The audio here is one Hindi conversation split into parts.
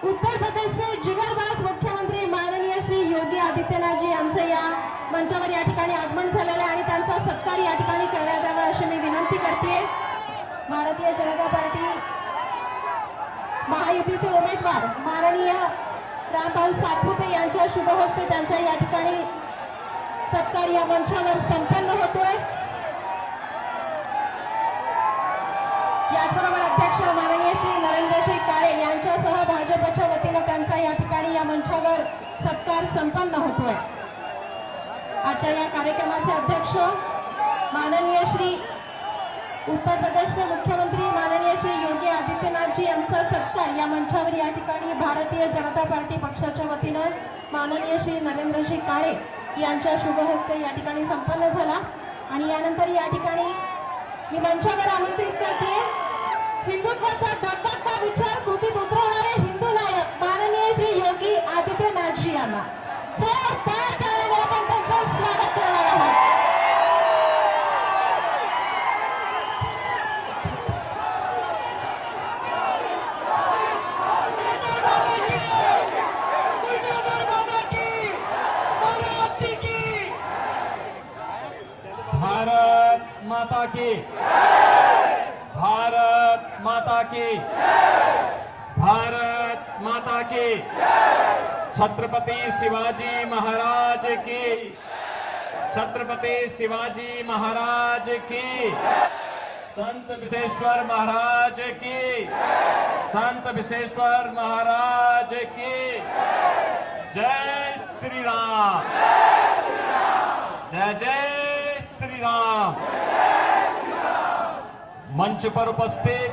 उत्तर प्रदेशचे जिगरबाज मुख्यमंत्री माननीय श्री योगी आदित्यनाथजी यांचे या मंचावर या ठिकाणी आगमन झालेले आणि त्यांचा सत्कार या ठिकाणी करण्यात यावा अशी मी विनंती करते। भारतीय जनता पार्टी महायुतीचे उमेदवार माननीय रामभाऊ सातपुते यांच्या शुभ हस्ते त्यांचा या ठिकाणी सत्कार या मंचावर संपन्न होतोय। याचबरोबर अध्यक्ष माननीय श्री नरेंद्रजी काळे यांच्यासह भाजपच्या वतीने त्यांचा या ठिकाणी या मंचावर सत्कार संपन्न होतोय। आजच्या या कार्यक्रमाचे अध्यक्ष माननीय श्री उत्तर प्रदेशचे मुख्यमंत्री माननीय श्री योगी आदित्यनाथजी यांचा सत्कार या मंचावर या ठिकाणी भारतीय जनता पार्टी पक्षाच्या वतीने माननीय श्री नरेंद्रजी काळे यांच्या शुभ हस्ते या ठिकाणी संपन्न झाला। आणि यानंतर या ठिकाणी मी मंचावर आमंत्रित करते हिंदुत्वाचा धगधगता विचार कृतीत उतरवणारे हिंदू नायक माननीय श्री योगी आदित्यनाथजी यांना जोरदार टाळ्याने आपण त्यांचं स्वागत करणार आहोत। भारत माता की, भारत माता की, भारत माता की, छत्रपति शिवाजी महाराज की, छत्रपति शिवाजी महाराज की, संत विश्वेश्वर महाराज की, संत विश्वेश्वर महाराज की। जय श्री राम, जय जय श्री राम। मंच पर उपस्थित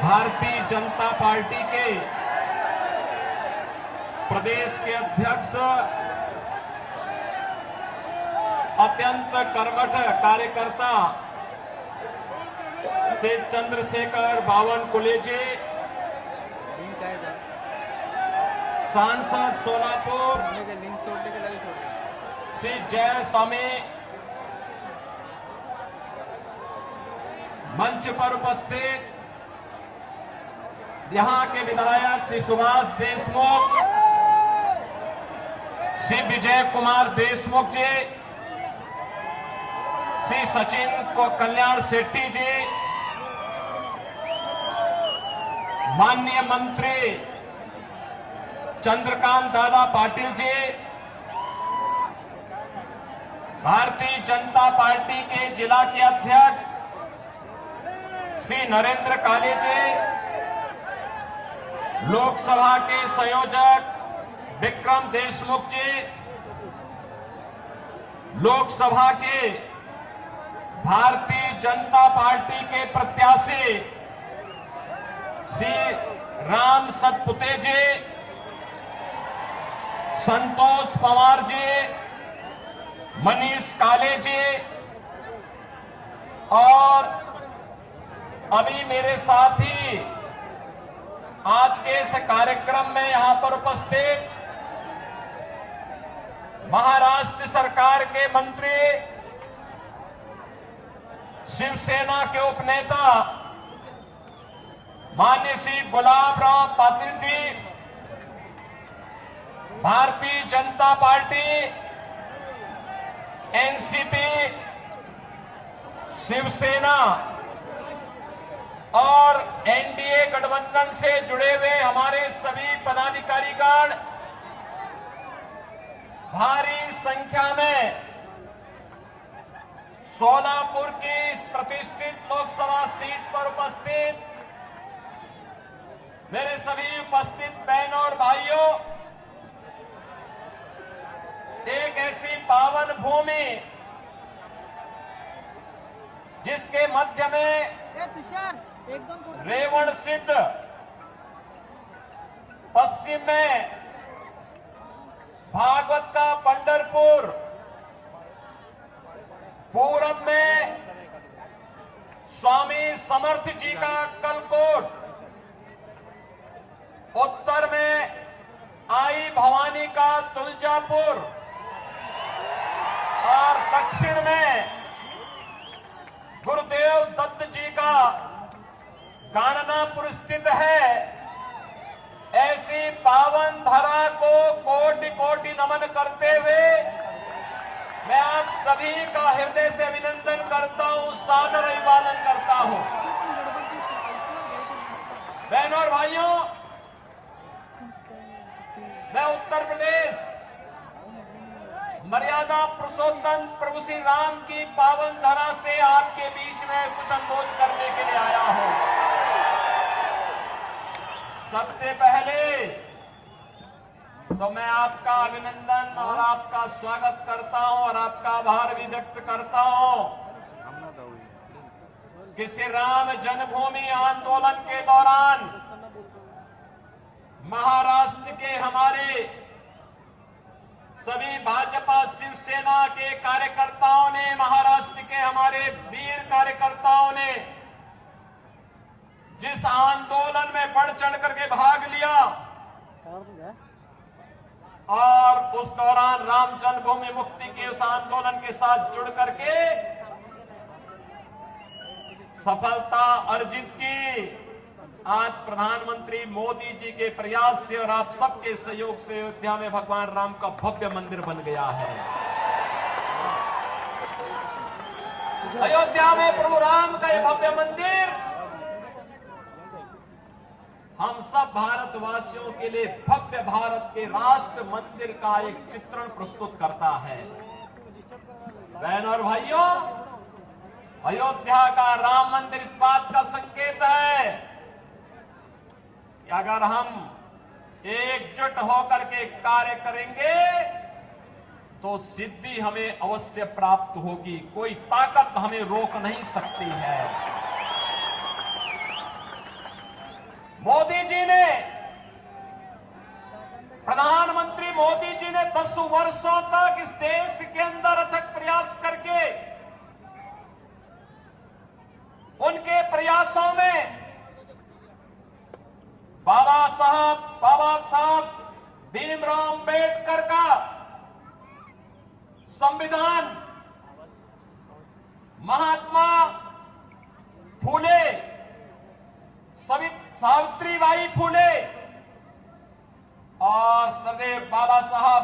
भारतीय जनता पार्टी के प्रदेश के अध्यक्ष अत्यंत कर्मठ कार्यकर्ता से चंद्रशेखर बावनकुळे जी, सांसद सोलापुर श्री जय स्वामी, मंच पर उपस्थित यहां के विधायक श्री सुभाष देशमुख, श्री विजय कुमार देशमुख जी, श्री सचिन को कल्याण शेट्टी जी, माननीय मंत्री चंद्रकांत दादा पाटिल जी, भारतीय जनता पार्टी के जिला के अध्यक्ष श्री नरेंद्र काले जी, लोकसभा के संयोजक विक्रम देशमुख जी, लोकसभा के भारतीय जनता पार्टी के प्रत्याशी श्री राम सतपुते जी, संतोष पवार जी, मनीष काले जी, और अभी मेरे साथ ही आज के इस कार्यक्रम में यहां पर उपस्थित महाराष्ट्र सरकार के मंत्री, शिवसेना के उपनेता माननीय श्री गुलाबराव पाटिल जी, भारतीय जनता पार्टी, एनसीपी, शिवसेना और एनडीए गठबंधन से जुड़े हुए हमारे सभी पदाधिकारीगण भारी संख्या में सोलापुर की इस प्रतिष्ठित लोकसभा सीट पर उपस्थित मेरे सभी उपस्थित बहनों और भाइयों, एक ऐसी पावन भूमि जिसके मध्य में रेवण सिद्ध, पश्चिम में भागवत का पंढरपुर, पूरब में स्वामी समर्थ जी का अक्कलकोट, उत्तर में आई भवानी का तुलजापुर और दक्षिण में गुरुदेव दत्त जी का गाणनापुर स्थित है ऐसी पावन धरा को कोटि कोटि नमन करते हुए मैं आप सभी का हृदय से अभिनंदन करता हूं, सादर अभिवादन करता हूं। बहनों और भाइयों, मैं उत्तर प्रदेश मर्यादा पुरुषोत्तम प्रभु श्री राम की पावन धरा से आपके बीच में कुछ अनुरोध करने के लिए आया हूं। सबसे पहले तो मैं आपका अभिनंदन और आपका स्वागत करता हूं और आपका आभार भी व्यक्त करता हूं कि श्री राम जन्मभूमि आंदोलन के दौरान महाराष्ट्र के हमारे सभी भाजपा शिवसेना के कार्यकर्ताओं ने, महाराष्ट्र के हमारे वीर कार्यकर्ताओं ने जिस आंदोलन में बढ़ चढ़ करके भाग लिया और उस दौरान राम जन्मभूमि मुक्ति के उस आंदोलन के साथ जुड़ करके सफलता अर्जित की, आज प्रधानमंत्री मोदी जी के प्रयास से और आप सबके सहयोग से अयोध्या में भगवान राम का भव्य मंदिर बन गया है। अयोध्या में प्रभु राम का यह भव्य मंदिर हम सब भारतवासियों के लिए भव्य भारत के राष्ट्र मंदिर का एक चित्रण प्रस्तुत करता है। बहनों और भाइयों, अयोध्या का राम मंदिर इस बात का संकेत है कि अगर हम एकजुट होकर के कार्य करेंगे तो सिद्धि हमें अवश्य प्राप्त होगी, कोई ताकत हमें रोक नहीं सकती है। मोदी जी ने, प्रधानमंत्री मोदी जी ने 10 वर्षों तक इस देश के अंदर अथक प्रयास करके उनके प्रयासों में बाबा साहब भीमराव अम्बेडकर का संविधान, महात्मा फूले, सावित्रीबाई फूले और सरदेव बाला साहब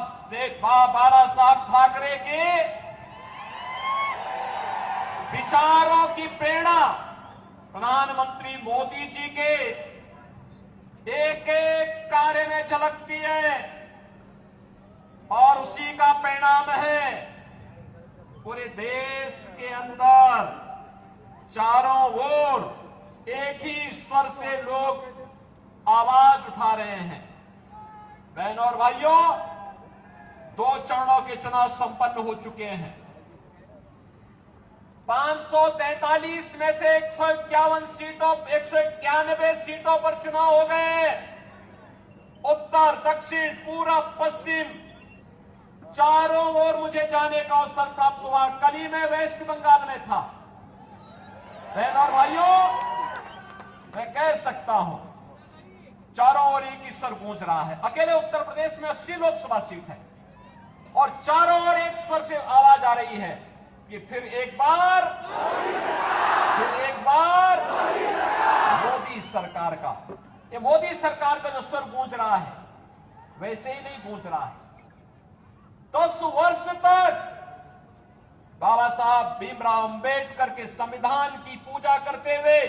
ठाकरे के विचारों की प्रेरणा प्रधानमंत्री मोदी जी के एक एक कार्य में झलकती है और उसी का परिणाम है पूरे देश के अंदर चारों ओर एक ही स्वर से लोग आवाज उठा रहे हैं। बहनों और भाइयों, 2 चरणों के चुनाव संपन्न हो चुके हैं। 543 में से 191 सीटों पर चुनाव हो गए। उत्तर, दक्षिण, पूरब, पश्चिम चारों ओर मुझे जाने का अवसर प्राप्त हुआ। कल ही मैं वेस्ट बंगाल में था। बहनों और भाइयों, मैं कह सकता हूं चारों ओर एक ही स्वर गूंज रहा है। अकेले उत्तर प्रदेश में 80 लोकसभा सीट है और चारों ओर एक स्वर से आवाज आ रही है कि फिर एक बार मोदी सरकार का, ये मोदी सरकार का जो स्वर गूंज रहा है वैसे ही नहीं गूंज रहा है। 10 वर्ष तक बाबा साहब भीमराव अम्बेडकर के संविधान की पूजा करते हुए,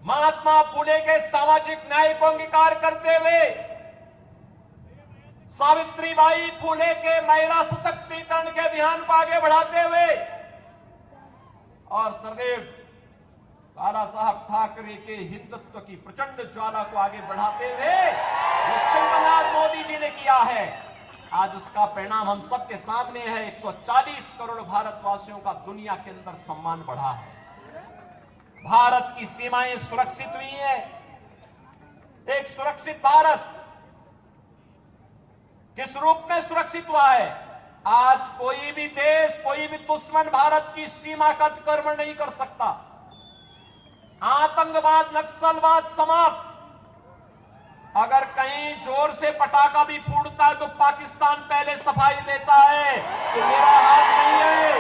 महात्मा फूले के सामाजिक न्याय को अंगीकार करते हुए, सावित्रीबाई फूले के महिला सशक्तिकरण के अभियान को आगे बढ़ाते हुए और सरदेव बाला साहब ठाकरे के हिंदुत्व की प्रचंड ज्वाला को आगे बढ़ाते हुए जो सिंहनाथ मोदी जी ने किया है, आज उसका परिणाम हम सबके सामने है। 140 करोड़ भारतवासियों का दुनिया के अंदर सम्मान बढ़ा है। भारत की सीमाएं सुरक्षित हुई हैं। एक सुरक्षित भारत किस रूप में सुरक्षित हुआ है? आज कोई भी देश, कोई भी दुश्मन भारत की सीमा का अतिक्रमण नहीं कर सकता। आतंकवाद, नक्सलवाद समाप्त। अगर कहीं जोर से पटाखा भी फूटता है तो पाकिस्तान पहले सफाई देता है कि मेरा हाथ नहीं है,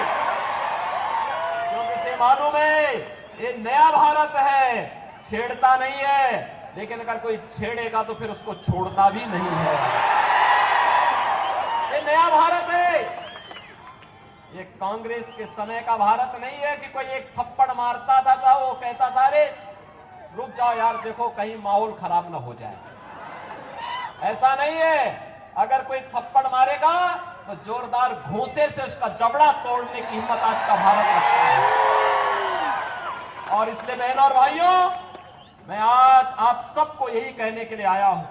क्योंकि इसे मालूम है ये नया भारत है, छेड़ता नहीं है। लेकिन अगर कोई छेड़ेगा तो फिर उसको छोड़ना भी नहीं है। ये नया भारत है, ये कांग्रेस के समय का भारत नहीं है कि कोई एक थप्पड़ मारता था वो कहता था अरे रुक जाओ यार, देखो कहीं माहौल खराब ना हो जाए। ऐसा नहीं है, अगर कोई थप्पड़ मारेगा तो जोरदार घूंसे से उसका जबड़ा तोड़ने की हिम्मत आज का भारत रखता है। और इसलिए बहनों और भाइयों, मैं आज आप सबको यही कहने के लिए आया हूं,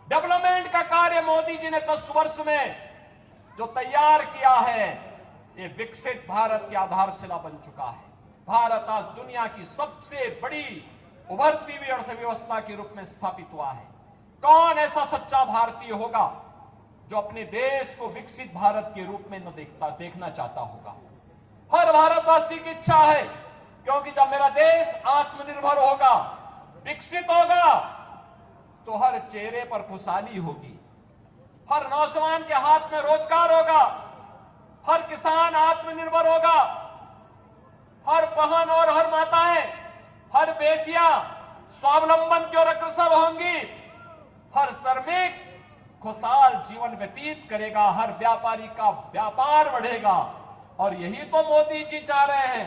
डेवलपमेंट का कार्य मोदी जी ने 10 वर्ष में जो तैयार किया है, ये विकसित भारत की आधारशिला बन चुका है। भारत आज दुनिया की सबसे बड़ी उभरती हुई अर्थव्यवस्था के रूप में स्थापित हुआ है। कौन ऐसा सच्चा भारतीय होगा जो अपने देश को विकसित भारत के रूप में न देखना चाहता होगा। हर भारतवासी की इच्छा है, क्योंकि जब मेरा देश आत्मनिर्भर होगा, विकसित होगा, तो हर चेहरे पर खुशहाली होगी, हर नौजवान के हाथ में रोजगार होगा, हर किसान आत्मनिर्भर होगा, हर बहन और हर माताएं, हर बेटियां स्वावलंबन की ओर अग्रसर होंगी, हर श्रमिक खुशहाल जीवन व्यतीत करेगा, हर व्यापारी का व्यापार बढ़ेगा। और यही तो मोदी जी चाह रहे हैं।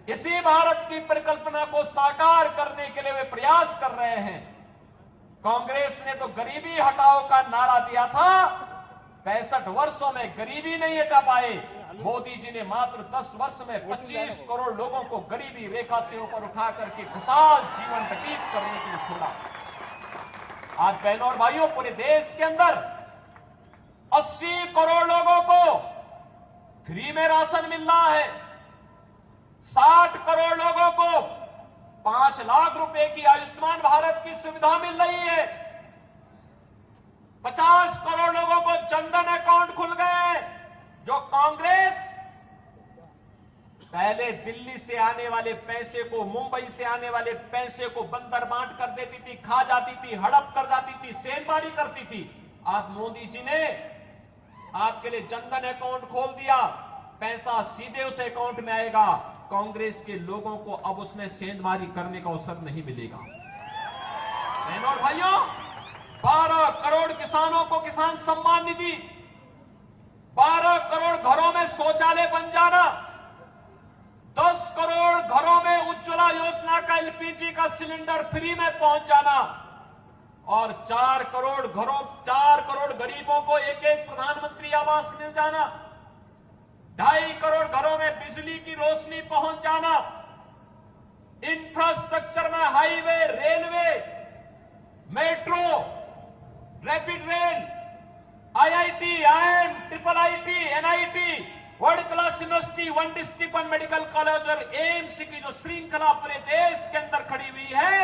इसी भारत की परिकल्पना को साकार करने के लिए वे प्रयास कर रहे हैं। कांग्रेस ने तो गरीबी हटाओ का नारा दिया था, 65 वर्षों में गरीबी नहीं हटा पाए। मोदी जी ने मात्र 10 वर्ष में 25 करोड़ लोगों को गरीबी रेखा से ऊपर उठा करके खुशहाल जीवन व्यतीत करने के लिए छोड़ा। आज बहनों और भाइयों, पूरे देश के अंदर 80 करोड़ लोगों को फ्री में राशन मिल रहा है, 60 करोड़ लोगों को 5 लाख रुपए की आयुष्मान भारत की सुविधा मिल रही है, 50 करोड़ लोगों को जनधन अकाउंट खुल गए हैं। जो कांग्रेस पहले दिल्ली से आने वाले पैसे को, मुंबई से आने वाले पैसे को बंदर बांट कर देती थी, खा जाती थी, हड़प कर जाती थी, सेंधमारी करती थी, आज मोदी जी ने आपके लिए जनधन अकाउंट खोल दिया, पैसा सीधे उस अकाउंट में आएगा। कांग्रेस के लोगों को अब उसमें सेंधमारी करने का अवसर नहीं मिलेगा। बहनों और भाइयों, 12 करोड़ किसानों को किसान सम्मान निधि, 12 करोड़ घरों में शौचालय बन जाना, 10 करोड़ घरों में उज्ज्वला योजना का एलपीजी का सिलेंडर फ्री में पहुंच जाना और 4 करोड़ गरीबों को एक प्रधानमंत्री आवास मिल जाना, 2.5 करोड़ घरों में बिजली की रोशनी पहुंच जाना, इंफ्रास्ट्रक्चर में highway, railway, metro, rapid rail, IIT, IIM, IIIT, NIT, world class university, 1 district 1 medical college और एम्स की जो श्रृंखला पूरे देश के अंदर खड़ी हुई है,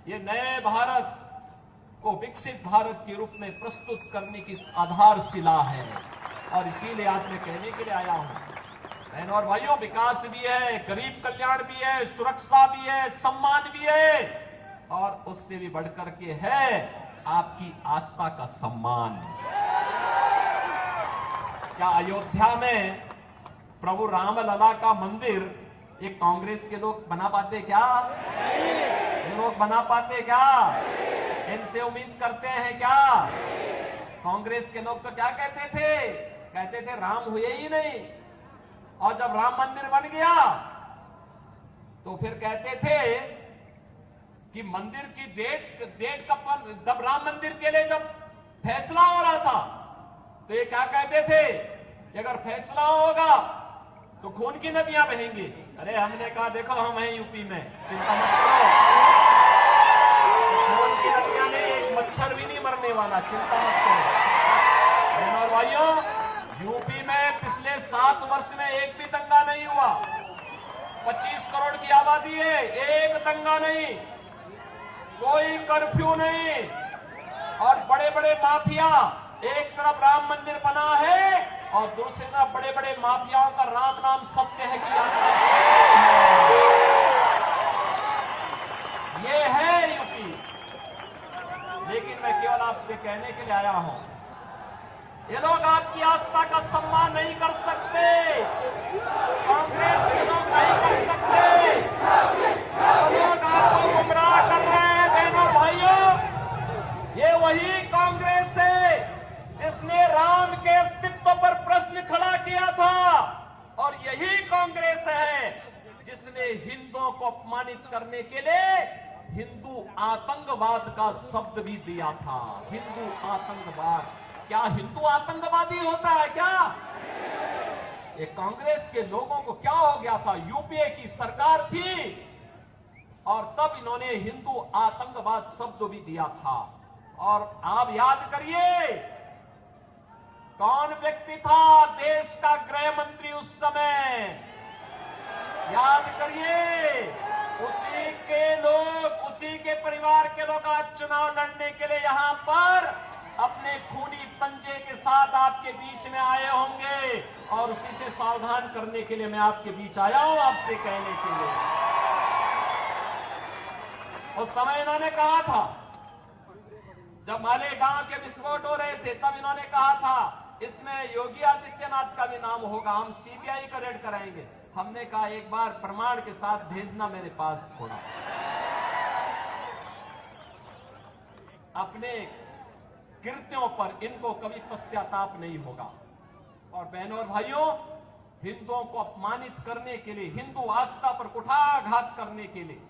ये नए भारत को विकसित भारत के रूप में प्रस्तुत करने की आधारशिला है। और इसीलिए आज मैं कहने के लिए आया हूं, बहनों और भाइयों, विकास भी है, गरीब कल्याण भी है, सुरक्षा भी है, सम्मान भी है, और उससे भी बढ़कर के है आपकी आस्था का सम्मान। क्या अयोध्या में प्रभु रामलला का मंदिर ये कांग्रेस के लोग बना पाते क्या? ये लोग बना पाते क्या? इनसे उम्मीद करते हैं क्या? कांग्रेस के लोग तो क्या कहते थे राम हुए ही नहीं, और जब राम मंदिर बन गया तो फिर कहते थे कि मंदिर की डेट कब, जब राम मंदिर के लिए जब फैसला हो रहा था तो ये क्या कहते थे कि अगर फैसला होगा तो खून की नदियां बहेंगी। अरे हमने कहा देखो हम हैं यूपी में, चिंता मत करो, खून की नदियां नहीं, एक मच्छर भी नहीं मरने वाला, चिंता मत करो। बहनों और भाइयों, यूपी में पिछले 7 वर्ष में एक भी दंगा नहीं हुआ। 25 करोड़ की आबादी है, एक दंगा नहीं, कोई कर्फ्यू नहीं, और बड़े बड़े माफिया, एक तरफ राम मंदिर बना है और दूसरी तरफ बड़े बड़े माफियाओं का राम नाम सत्य है कि ये है यूपी। लेकिन मैं केवल आपसे कहने के लिए आया हूं, ये लोग आपकी आस्था का सम्मान नहीं कर सकते, कांग्रेस के लोग नहीं कर सकते, वो लोग आपको गुमराह कांग्रेस है जिसने हिंदुओं को अपमानित करने के लिए हिंदू आतंकवाद का शब्द भी दिया था। हिंदू आतंकवाद, क्या हिंदू आतंकवादी होता है क्या? ये कांग्रेस के लोगों को क्या हो गया था? यूपीए की सरकार थी और तब इन्होंने हिंदू आतंकवाद शब्द भी दिया था। और आप याद करिए कौन व्यक्ति था देश का गृह मंत्री उस समय? याद करिए, उसी के लोग, उसी के परिवार के लोग आज चुनाव लड़ने के लिए यहां पर अपने खूनी पंजे के साथ आपके बीच में आए होंगे और उसी से सावधान करने के लिए मैं आपके बीच आया हूं, आपसे कहने के लिए। उस समय इन्होंने कहा था, जब मालेगांव के विस्फोट हो रहे थे, तब इन्होंने कहा था इसमें योगी आदित्यनाथ का भी नाम होगा, हम सीबीआई का रेड कराएंगे। हमने कहा एक बार प्रमाण के साथ भेजना मेरे पास थोड़ा। अपने कृत्यों पर इनको कभी पश्चाताप नहीं होगा। और बहनों और भाइयों, हिंदुओं को अपमानित करने के लिए, हिंदू आस्था पर कुठाराघात करने के लिए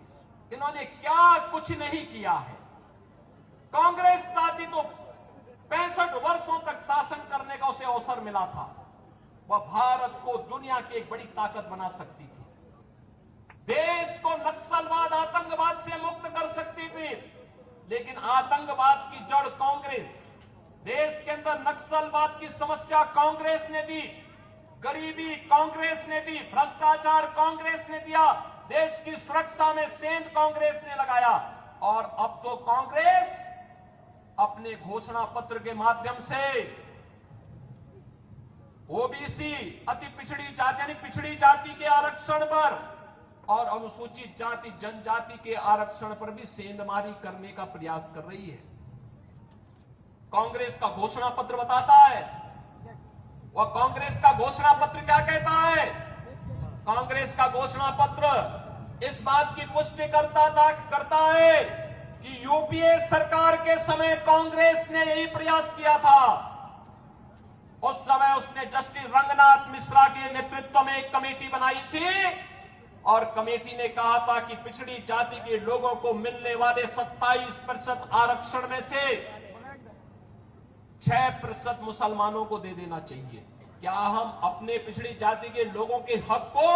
इन्होंने क्या कुछ नहीं किया है। कांग्रेस साथी तो 65 वर्षों तक शासन करने का उसे अवसर मिला था। वह भारत को दुनिया की एक बड़ी ताकत बना सकती थी, देश को नक्सलवाद, आतंकवाद से मुक्त कर सकती थी। लेकिन आतंकवाद की जड़ कांग्रेस, देश के अंदर नक्सलवाद की समस्या कांग्रेस ने दी, गरीबी कांग्रेस ने दी, भ्रष्टाचार कांग्रेस ने दिया, देश की सुरक्षा में सेंध कांग्रेस ने लगाया। और अब तो कांग्रेस अपने घोषणा पत्र के माध्यम से ओबीसी, अति पिछड़ी जाति यानी पिछड़ी जाति के आरक्षण पर और अनुसूचित जाति जनजाति के आरक्षण पर भी सेंधमारी करने का प्रयास कर रही है। कांग्रेस का घोषणा पत्र बताता है, वह कांग्रेस का घोषणा पत्र क्या कहता है? कांग्रेस का घोषणा पत्र इस बात की पुष्टि करता है कि यूपीए सरकार के समय कांग्रेस ने यही प्रयास किया था। उस समय उसने जस्टिस रंगनाथ मिश्रा के नेतृत्व में एक कमेटी बनाई थी और कमेटी ने कहा था कि पिछड़ी जाति के लोगों को मिलने वाले 27% आरक्षण में से 6% मुसलमानों को दे देना चाहिए। क्या हम अपने पिछड़ी जाति के लोगों के हक को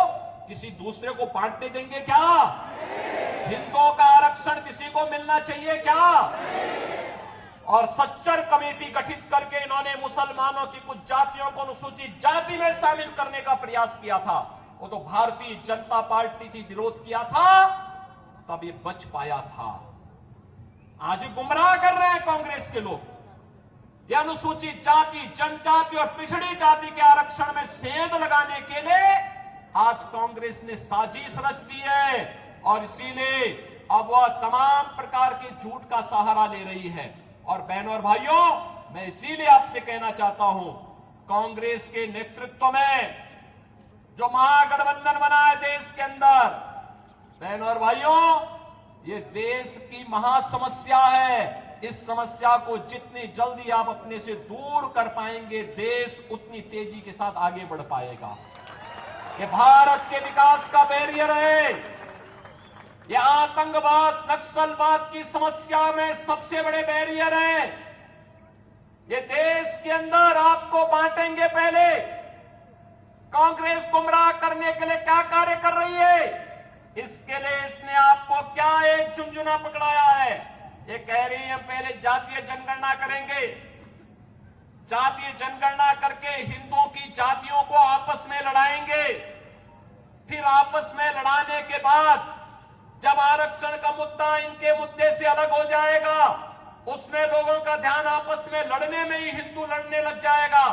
किसी दूसरे को बांटने देंगे क्या? हिंदुओं का आरक्षण किसी को मिलना चाहिए क्या? और सच्चर कमेटी गठित करके इन्होंने मुसलमानों की कुछ जातियों को अनुसूचित जाति में शामिल करने का प्रयास किया था। वो तो भारतीय जनता पार्टी की विरोध किया था, तब ये बच पाया था। आज गुमराह कर रहे हैं कांग्रेस के लोग। ये अनुसूचित जाति, जनजाति और पिछड़ी जाति के आरक्षण में सेंध लगाने के लिए आज कांग्रेस ने साजिश रच दी है और इसीलिए अब वह तमाम प्रकार के झूठ का सहारा ले रही है। और बहनों और भाइयों, मैं इसीलिए आपसे कहना चाहता हूं, कांग्रेस के नेतृत्व में जो महागठबंधन बना है देश के अंदर, बहनों और भाइयों, ये देश की महासमस्या है। इस समस्या को जितनी जल्दी आप अपने से दूर कर पाएंगे, देश उतनी तेजी के साथ आगे बढ़ पाएगा। ये भारत के विकास का बैरियर है। ये आतंकवाद, नक्सलवाद की समस्या में सबसे बड़े बैरियर है। ये देश के अंदर आपको बांटेंगे। पहले कांग्रेस गुमराह करने के लिए क्या कार्य कर रही है, इसके लिए इसने आपको क्या एक झुंझुना पकड़ाया है। ये कह रही है पहले जातीय जनगणना करेंगे, जातीय जनगणना करके हिंदुओं की जातियों को आपस में लड़ाएंगे, फिर आपस में लड़ाने के बाद जब आरक्षण का मुद्दा इनके मुद्दे से अलग हो जाएगा, उसमें लोगों का ध्यान आपस में लड़ने में ही हिंदू लड़ने लग जाएगा,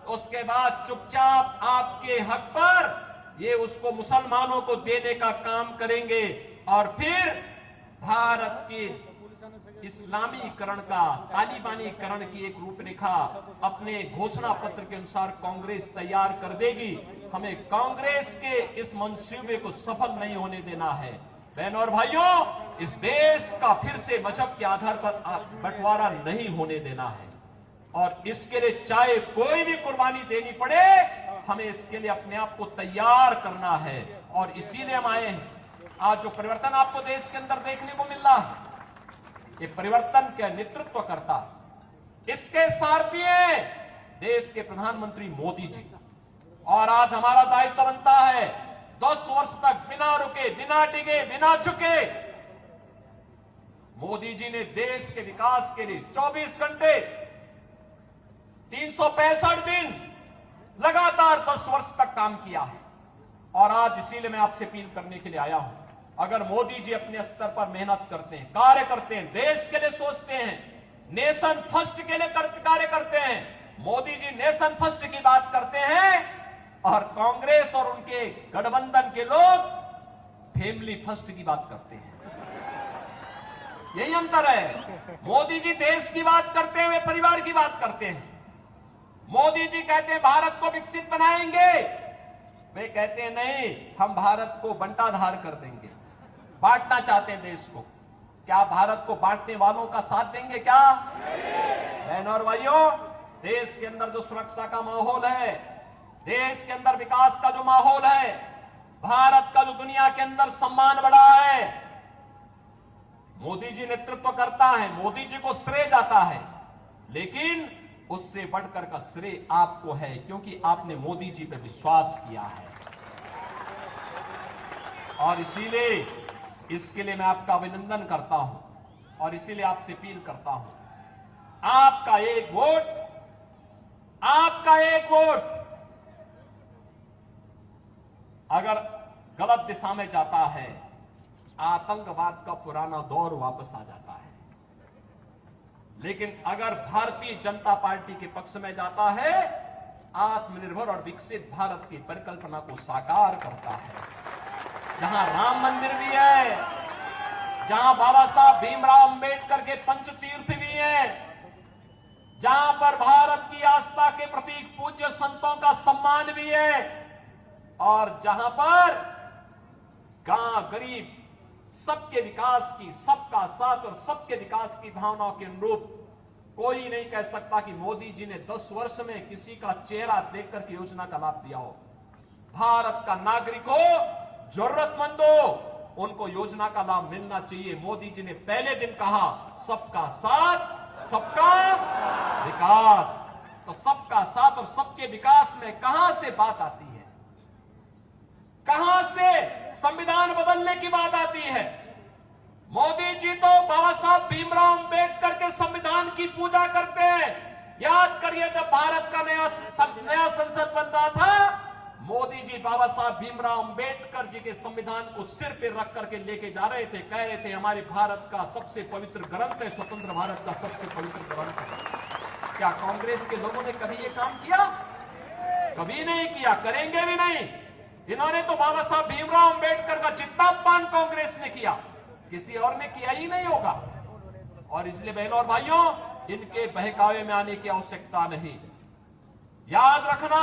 उसके बाद चुपचाप आपके हक पर ये उसको मुसलमानों को देने का काम करेंगे और फिर भारत के इस्लामीकरण का, तालिबानीकरण की एक रूपरेखा अपने घोषणा पत्र के अनुसार कांग्रेस तैयार कर देगी। हमें कांग्रेस के इस मंसूबे को सफल नहीं होने देना है। बहनों और भाइयों, इस देश का फिर से मजहब के आधार पर बंटवारा नहीं होने देना है और इसके लिए चाहे कोई भी कुर्बानी देनी पड़े, हमें इसके लिए अपने आप को तैयार करना है और इसीलिए हम आए हैं। आज जो परिवर्तन आपको देश के अंदर देखने को मिल रहा है, ये परिवर्तन के नेतृत्व करता, इसके सारथी हैं देश के प्रधानमंत्री मोदी जी। और आज हमारा दायित्व बनता है 10 वर्ष तक बिना रुके, बिना डिगे, बिना झुके मोदी जी ने देश के विकास के लिए 24 घंटे 365 दिन लगातार 10 वर्ष तक काम किया है। और आज इसीलिए मैं आपसे अपील करने के लिए आया हूं, अगर मोदी जी अपने स्तर पर मेहनत करते हैं, कार्य करते हैं, देश के लिए सोचते हैं, नेशन फर्स्ट के लिए कार्य करते हैं, मोदी जी नेशन फर्स्ट की बात करते हैं और कांग्रेस और उनके गठबंधन के लोग फैमिली फर्स्ट की बात करते हैं। यही अंतर है। मोदी जी देश की बात करते हैं, वे परिवार की बात करते हैं। मोदी जी कहते हैं भारत को विकसित बनाएंगे, वे कहते हैं नहीं, हम भारत को बंटाधार कर देंगे, बांटना चाहते हैं देश को। क्या भारत को बांटने वालों का साथ देंगे क्या? बहनों और भाइयों, देश के अंदर जो सुरक्षा का माहौल है, देश के अंदर विकास का जो माहौल है, भारत का जो दुनिया के अंदर सम्मान बढ़ा है, मोदी जी नेतृत्व करता है, मोदी जी को श्रेय जाता है। लेकिन उससे बढ़कर का श्रेय आपको है, क्योंकि आपने मोदी जी पे विश्वास किया है। और इसीलिए इसके लिए मैं आपका अभिनंदन करता हूं और इसीलिए आपसे अपील करता हूं, आपका एक वोट, आपका एक वोट अगर गलत दिशा में जाता है, आतंकवाद का पुराना दौर वापस आ जाता है। लेकिन अगर भारतीय जनता पार्टी के पक्ष में जाता है, आत्मनिर्भर और विकसित भारत की परिकल्पना को साकार करता है। जहां राम मंदिर भी है, जहां बाबा साहब भीमराव अंबेडकर के पंचतीर्थ भी हैं, जहां पर भारत की आस्था के प्रतीक पूज्य संतों का सम्मान भी है, और जहां पर गांव गरीब सबके विकास की, सबका साथ और सबके विकास की भावनाओं के अनुरूप कोई नहीं कह सकता कि मोदी जी ने 10 वर्ष में किसी का चेहरा देखकर के योजना का लाभ दिया हो। भारत का नागरिक हो, जरूरतमंद हो, उनको योजना का लाभ मिलना चाहिए। मोदी जी ने पहले दिन कहा सबका साथ, सबका विकास। तो सबका साथ और सबके विकास में कहां से बात आती है? कहां से संविधान बदलने की बात आती है? मोदी जी तो बाबा साहब भीमराव अंबेडकर के संविधान की पूजा करते हैं। याद करिए, जब भारत का नया संसद बन रहा था, मोदी जी बाबा साहब भीमराव अंबेडकर जी के संविधान को सिर पे रख करके लेके जा रहे थे, कह रहे थे हमारे भारत का सबसे पवित्र ग्रंथ है, स्वतंत्र भारत का सबसे पवित्र ग्रंथ है। क्या कांग्रेस के लोगों ने कभी ये काम किया? कभी नहीं किया, करेंगे भी नहीं। इन्होंने तो बाबा साहब भीमराव अंबेडकर का जितना अपमान कांग्रेस ने किया, किसी और ने किया ही नहीं होगा। और इसलिए बहनों और भाइयों, इनके बहकावे में आने की आवश्यकता नहीं। याद रखना,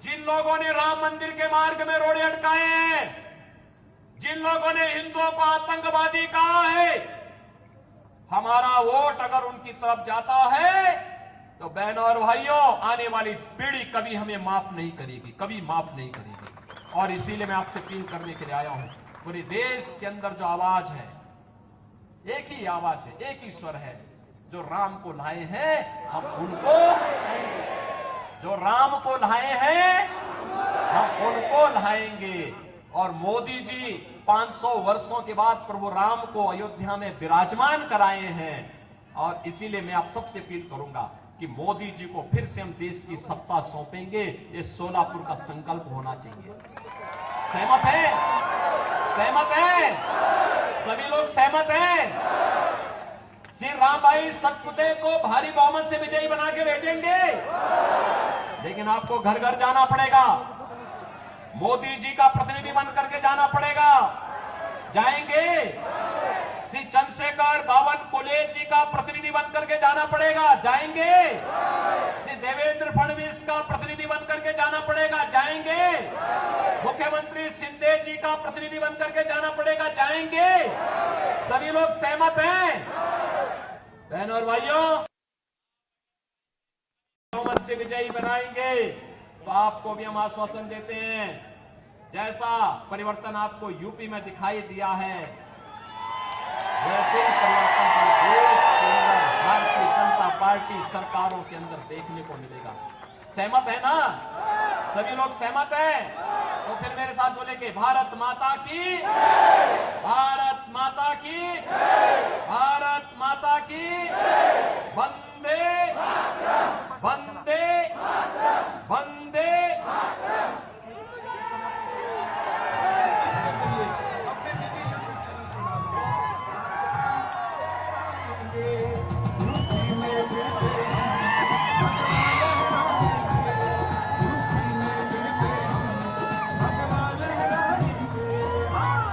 जिन लोगों ने राम मंदिर के मार्ग में रोड़े अटकाए हैं, जिन लोगों ने हिंदुओं को आतंकवादी कहा है, हमारा वोट अगर उनकी तरफ जाता है तो बहनों और भाइयों, आने वाली पीढ़ी कभी हमें माफ नहीं करेगी, कभी माफ नहीं करेगी। और इसीलिए मैं आपसे अपील करने के लिए आया हूं, पूरे देश के अंदर जो आवाज है, एक ही आवाज है, एक ही स्वर है। जो राम को लाए हैं हम उनको, जो राम को लाए हैं हम उनको लाएंगे। और मोदी जी 500 वर्षों के बाद प्रभु राम को अयोध्या में विराजमान कराए हैं। और इसीलिए मैं आप सबसे अपील करूंगा कि मोदी जी को फिर से हम देश की सत्ता सौंपेंगे। ये सोलापुर का संकल्प होना चाहिए। सहमत है? सहमत है? सभी लोग सहमत हैं? श्री राम भाई सतपुते को भारी बहुमत से विजयी बना के भेजेंगे, लेकिन आपको घर घर जाना पड़ेगा, मोदी जी का प्रतिनिधि बन करके जाना पड़ेगा। जाएंगे? श्री चंद्रशेखर बावनकुले जी का प्रतिनिधि बन करके जाना पड़ेगा। जाएंगे? श्री देवेंद्र फडणवीस का प्रतिनिधि बन करके जाना पड़ेगा। जाएंगे? मुख्यमंत्री शिंदे जी का प्रतिनिधि बन करके जाना पड़ेगा। जाएंगे? सभी लोग सहमत हैं? बहनों और भाइयों, बहुमत से विजयी बनाएंगे तो आपको भी हम आश्वासन देते हैं, जैसा परिवर्तन आपको यूपी में दिखाई दिया है, वैसे ही परिवर्तन को देश के अंदर भारतीय जनता पार्टी सरकारों के अंदर देखने को मिलेगा। सहमत है ना? सभी लोग सहमत हैं? तो फिर मेरे साथ बोलेंगे, भारत माता की, भारत माता की, भारत माता की, वंदे वंदे